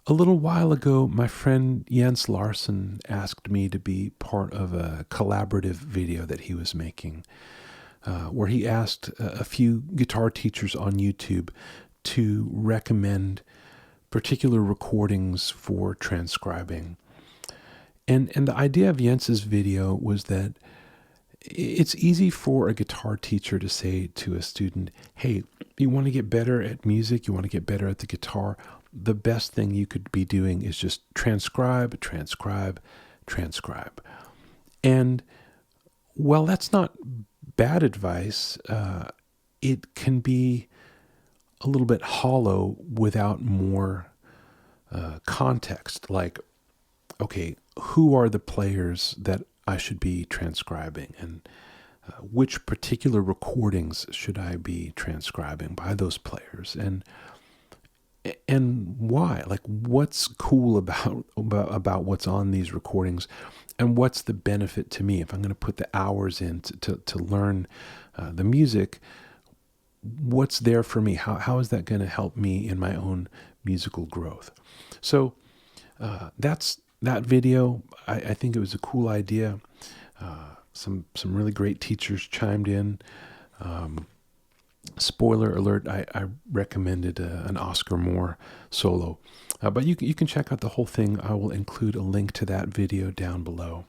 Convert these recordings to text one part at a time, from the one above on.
A little while ago, my friend Jens Larson asked me to be part of a collaborative video that he was making, where he asked a few guitar teachers on YouTube to recommend particular recordings for transcribing. And the idea of Jens's video was that it's easy for a guitar teacher to say to a student, hey, you want to get better at music, you want to get better at the guitar, the best thing you could be doing is just transcribe, transcribe, transcribe. And while that's not bad advice, it can be a little bit hollow without more context. Like, okay, who are the players that I should be transcribing, and which particular recordings should I be transcribing by those players, and why? Like, what's cool about what's on these recordings, and what's the benefit to me if I'm going to put the hours in to learn the music? What's there for me? How is that going to help me in my own musical growth? So that's that video. I think it was a cool idea. Some really great teachers chimed in. Spoiler alert, I recommended an Oscar Moore solo. But you can check out the whole thing. I will include a link to that video down below.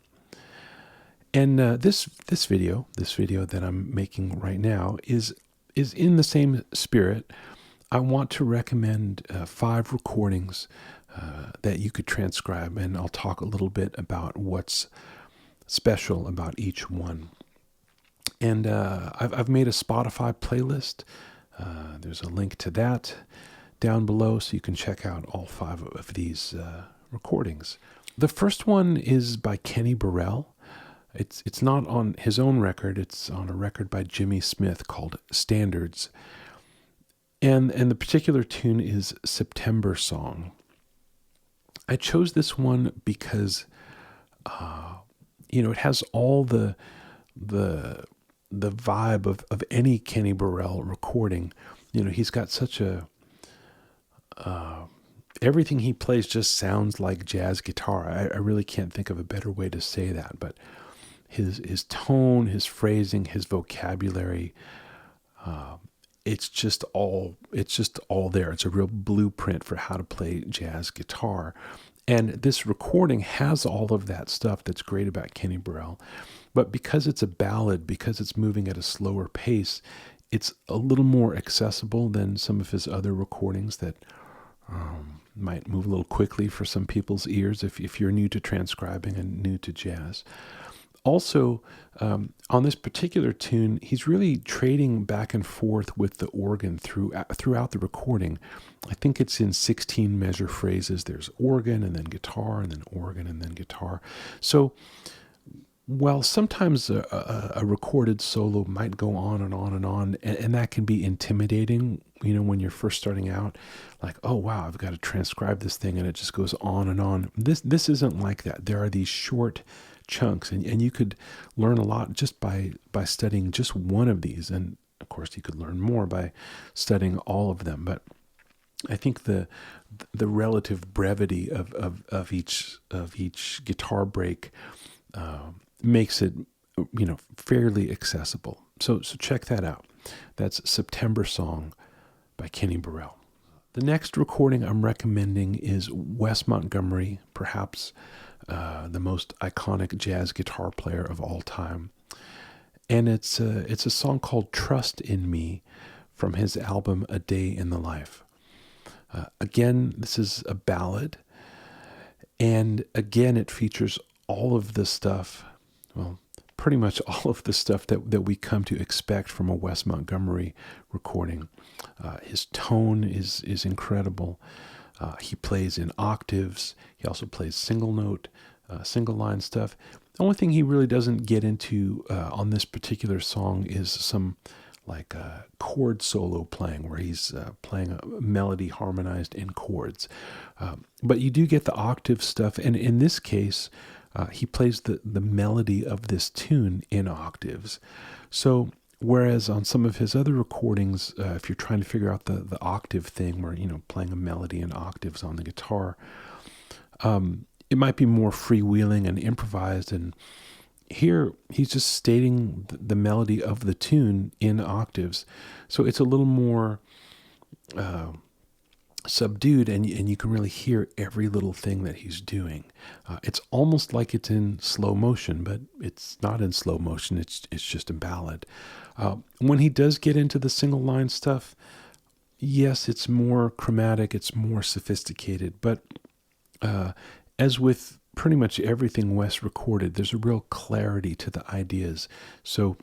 And this video that I'm making right now is in the same spirit. I want to recommend 5 recordings that you could transcribe, and I'll talk a little bit about what's special about each one. And I've made a Spotify playlist. There's a link to that down below, so you can check out all 5 of these recordings. The first one is by Kenny Burrell. It's not on his own record. It's on a record by Jimmy Smith called Standards. And the particular tune is September Song. I chose this one because, it has all the vibe of any Kenny Burrell recording. He's got such everything he plays just sounds like jazz guitar. I really can't think of a better way to say that, but his tone, his phrasing, his vocabulary, it's just all there. It's a real blueprint for how to play jazz guitar. And this recording has all of that stuff that's great about Kenny Burrell. But because it's a ballad, because it's moving at a slower pace, it's a little more accessible than some of his other recordings that might move a little quickly for some people's ears if you're new to transcribing and new to jazz. Also, on this particular tune, he's really trading back and forth with the organ throughout the recording. I think it's in 16 measure phrases. There's organ and then guitar and then organ and then guitar. So while sometimes a recorded solo might go on and on and on, and that can be intimidating, when you're first starting out, like, oh wow, I've got to transcribe this thing and it just goes on and on. This isn't like that. There are these short chunks, and you could learn a lot just by studying just one of these, and of course you could learn more by studying all of them. But I think the relative brevity of each guitar break makes it fairly accessible. So check that out. That's September Song by Kenny Burrell. The next recording I'm recommending is Wes Montgomery, perhaps the most iconic jazz guitar player of all time. And it's a song called Trust in Me from his album A Day in the Life. Again, this is a ballad. And again, it features all of the stuff, well, pretty much all of the stuff that we come to expect from a Wes Montgomery recording. His tone is incredible. He plays in octaves. He also plays single note, single line stuff. The only thing he really doesn't get into on this particular song is some like chord solo playing, where he's playing a melody harmonized in chords. But you do get the octave stuff, and in this case, he plays the melody of this tune in octaves. So Whereas on some of his other recordings, if you're trying to figure out the octave thing, where playing a melody in octaves on the guitar, it might be more freewheeling and improvised. And here he's just stating the melody of the tune in octaves, so it's a little more subdued, and you can really hear every little thing that he's doing. It's almost like it's in slow motion, but it's not in slow motion. It's just a ballad. When he does get into the single line stuff, yes, it's more chromatic, it's more sophisticated, but as with pretty much everything Wes recorded, there's a real clarity to the ideas. So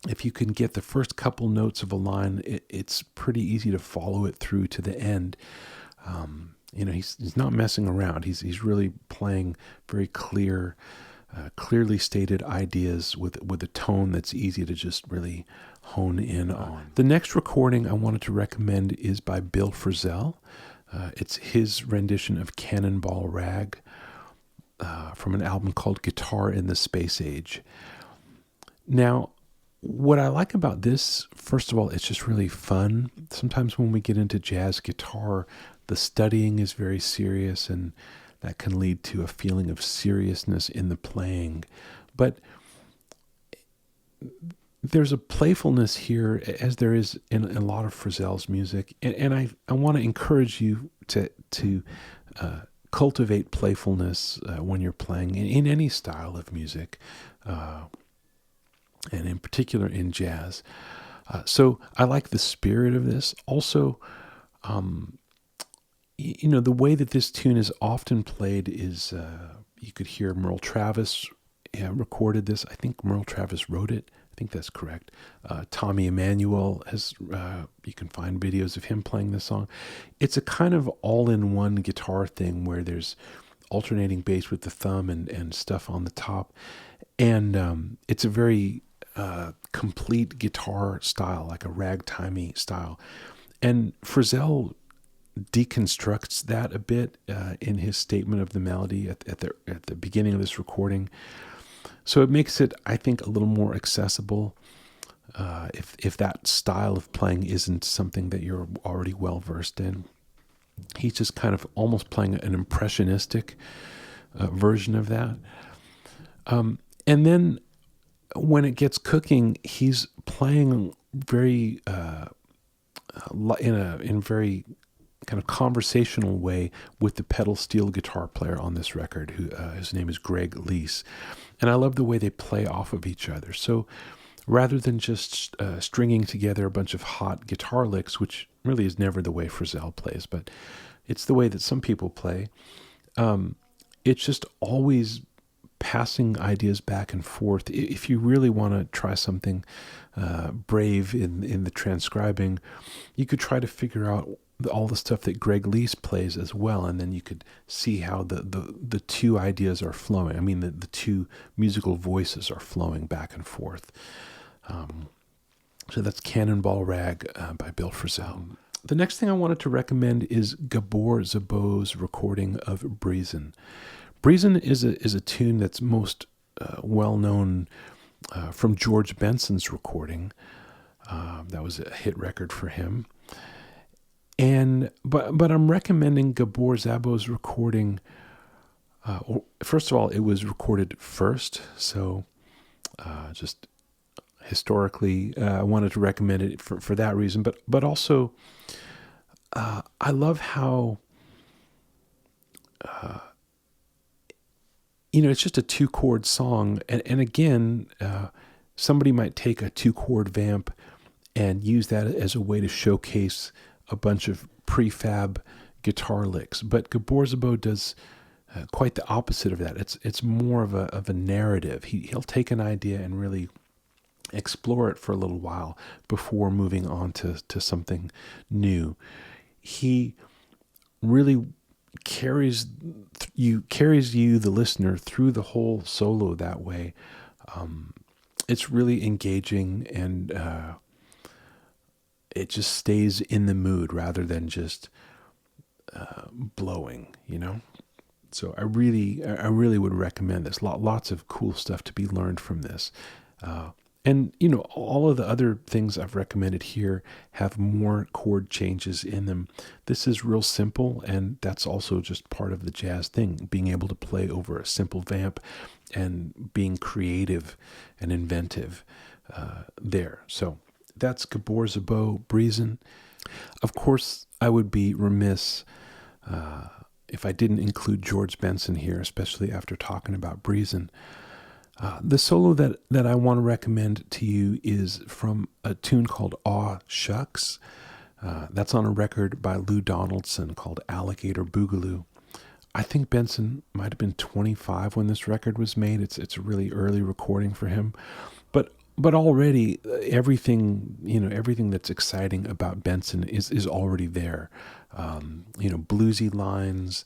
if you can get the first couple notes of a line, it's pretty easy to follow it through to the end. He's not messing around. He's really playing very clearly stated ideas with a tone that's easy to just really hone in on. The next recording I wanted to recommend is by Bill Frisell. It's his rendition of Cannonball Rag from an album called Guitar in the Space Age. Now, what I like about this, first of all, it's just really fun. Sometimes when we get into jazz guitar, the studying is very serious, and that can lead to a feeling of seriousness in the playing. But there's a playfulness here, as there is in a lot of Frisell's music. And I want to encourage you to cultivate playfulness when you're playing in any style of music, and in particular in jazz. So I like the spirit of this. Also, the way that this tune is often played is, you could hear Merle Travis recorded this. I think Merle Travis wrote it. I think that's correct. Tommy Emmanuel has, you can find videos of him playing this song. It's a kind of all-in-one guitar thing where there's alternating bass with the thumb and stuff on the top. And it's a very complete guitar style, like a ragtimey style. And Frisell deconstructs that a bit in his statement of the melody at the beginning of this recording. So it makes it, I think, a little more accessible if that style of playing isn't something that you're already well versed in. He's just kind of almost playing an impressionistic version of that. And then when it gets cooking, he's playing very in very kind of conversational way with the pedal steel guitar player on this record, who his name is Greg Leese. And I love the way they play off of each other. So rather than just stringing together a bunch of hot guitar licks, which really is never the way Frisell plays, but it's the way that some people play, it's just always passing ideas back and forth. If you really want to try something brave in the transcribing, you could try to figure out all the stuff that Greg Leese plays as well, and then you could see how the two ideas are flowing. I mean, the two musical voices are flowing back and forth. So that's Cannonball Rag by Bill Frisell. The next thing I wanted to recommend is Gábor Szabó's recording of Breezin. Breezin is a tune that's most well known from George Benson's recording. That was a hit record for him. But I'm recommending Gábor Szabó's recording. First of all, it was recorded first, so just historically, I wanted to recommend it for that reason. But also, I love how it's just a 2-chord song, and again, somebody might take a 2-chord vamp and use that as a way to showcase a bunch of prefab guitar licks. But Gábor Szabó does quite the opposite of that. It's more of a narrative. He'll take an idea and really explore it for a little while before moving on to something new. He really carries you, the listener, through the whole solo that way. It's really engaging, and it just stays in the mood rather than just blowing, So I really would recommend this. Lots of cool stuff to be learned from this. And, all of the other things I've recommended here have more chord changes in them. This is real simple, and that's also just part of the jazz thing, being able to play over a simple vamp and being creative and inventive there. So that's Gábor Szabó, Breezin. Of course, I would be remiss if I didn't include George Benson here, especially after talking about Breezin. The solo that I want to recommend to you is from a tune called Aw Shucks. That's on a record by Lou Donaldson called Alligator Boogaloo. I think Benson might have been 25 when this record was made. It's a really early recording for him, but already everything that's exciting about Benson is already there. Bluesy lines,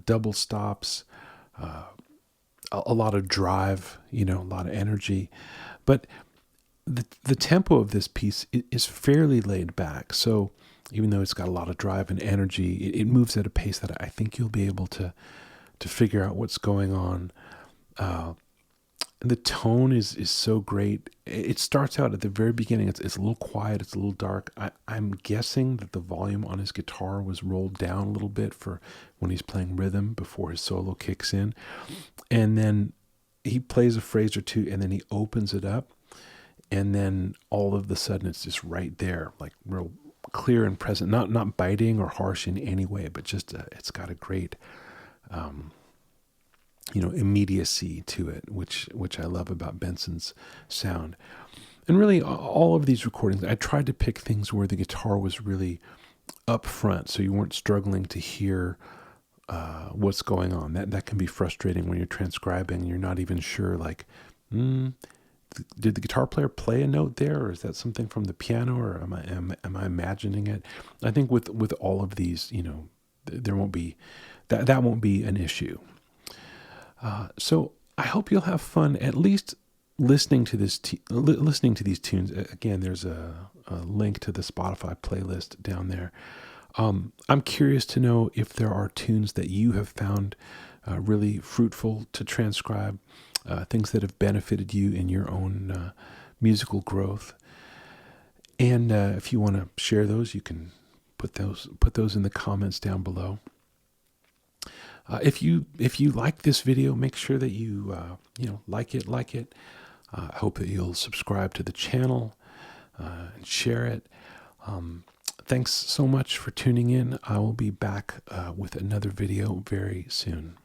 double stops. A lot of drive, a lot of energy, but the tempo of this piece is fairly laid back. So even though it's got a lot of drive and energy, it moves at a pace that I think you'll be able to figure out what's going on. The tone is so great. It starts out at the very beginning. It's a little quiet. It's a little dark. I'm guessing that the volume on his guitar was rolled down a little bit for when he's playing rhythm before his solo kicks in. And then he plays a phrase or two, and then he opens it up. And then all of a sudden it's just right there, like real clear and present, not biting or harsh in any way, but just it's got a great immediacy to it, which I love about Benson's sound. And really, all of these recordings, I tried to pick things where the guitar was really up front, so you weren't struggling to hear what's going on. That can be frustrating when you're transcribing. You're not even sure, like, did the guitar player play a note there, or is that something from the piano, or am I imagining it? I think with all of these, there won't be that won't be an issue. So I hope you'll have fun at least listening to listening to these tunes. Again, there's a link to the Spotify playlist down there. I'm curious to know if there are tunes that you have found really fruitful to transcribe, things that have benefited you in your own musical growth. And if you want to share those, you can put those in the comments down below. If you like this video, make sure that you like it. I hope that you'll subscribe to the channel and share it. Thanks so much for tuning in. I will be back with another video very soon.